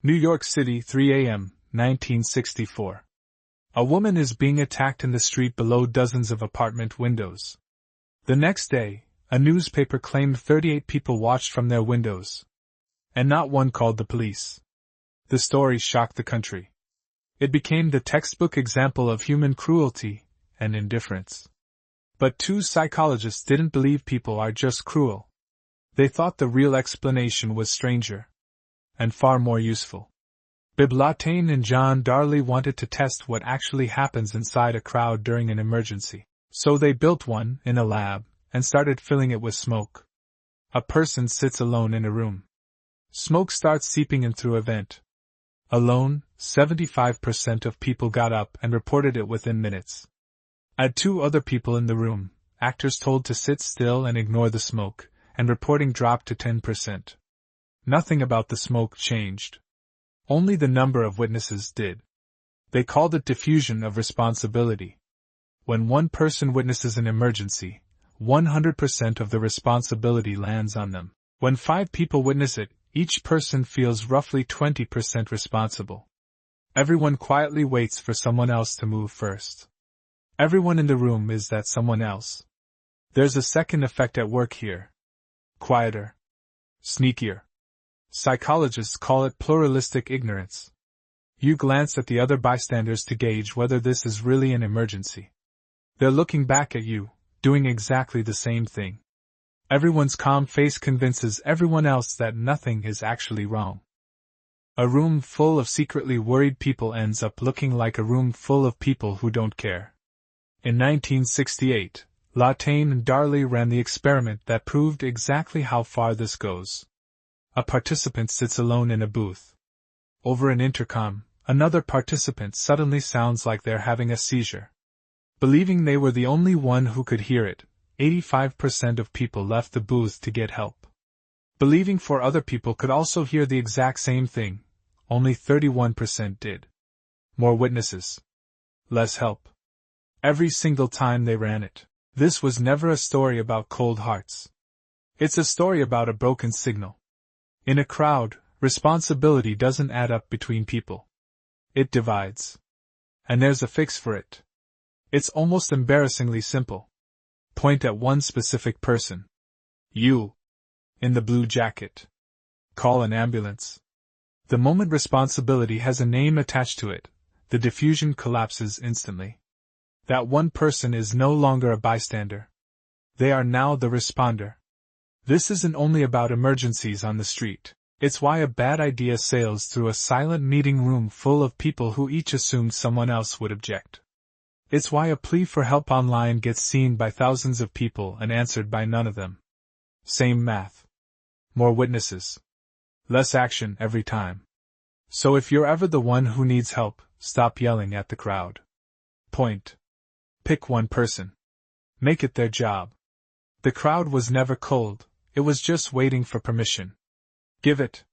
New York City, 3 a.m., 1964. A woman is being attacked in the street below dozens of apartment windows. The next day, a newspaper claimed 38 people watched from their windows. And not one called the police. The story shocked the country. It became the textbook example of human cruelty and indifference. But two psychologists didn't believe people are just cruel. They thought the real explanation was stranger. And far more useful. Bystander and John Darley wanted to test what actually happens inside a crowd during an emergency. So they built one in a lab and started filling it with smoke. A person sits alone in a room. Smoke starts seeping in through a vent. Alone, 75% of people got up and reported it within minutes. Add two other people in the room, actors told to sit still and ignore the smoke, and reporting dropped to 10%. Nothing about the smoke changed. Only the number of witnesses did. They called it diffusion of responsibility. When one person witnesses an emergency, 100% of the responsibility lands on them. When 5 people witness it, each person feels roughly 20% responsible. Everyone quietly waits for someone else to move first. Everyone in the room is that someone else. There's a second effect at work here. Quieter. Sneakier. Psychologists call it pluralistic ignorance. You glance at the other bystanders to gauge whether this is really an emergency. They're looking back at you, doing exactly the same thing. Everyone's calm face convinces everyone else that nothing is actually wrong. A room full of secretly worried people ends up looking like a room full of people who don't care. In 1968, Bystander and Darley ran the experiment that proved exactly how far this goes. A participant sits alone in a booth. Over an intercom, another participant suddenly sounds like they're having a seizure. Believing they were the only one who could hear it, 85% of people left the booth to get help. Believing 4 other people could also hear the exact same thing, only 31% did. More witnesses. Less help. Every single time they ran it. This was never a story about cold hearts. It's a story about a broken signal. In a crowd, responsibility doesn't add up between people. It divides. And there's a fix for it. It's almost embarrassingly simple. Point at one specific person. You. In the blue jacket. Call an ambulance. The moment responsibility has a name attached to it, the diffusion collapses instantly. That one person is no longer a bystander. They are now the responder. This isn't only about emergencies on the street. It's why a bad idea sails through a silent meeting room full of people who each assumed someone else would object. It's why a plea for help online gets seen by thousands of people and answered by none of them. Same math. More witnesses. Less action every time. So if you're ever the one who needs help, stop yelling at the crowd. Point. Pick one person. Make it their job. The crowd was never cold, it was just waiting for permission. Give it.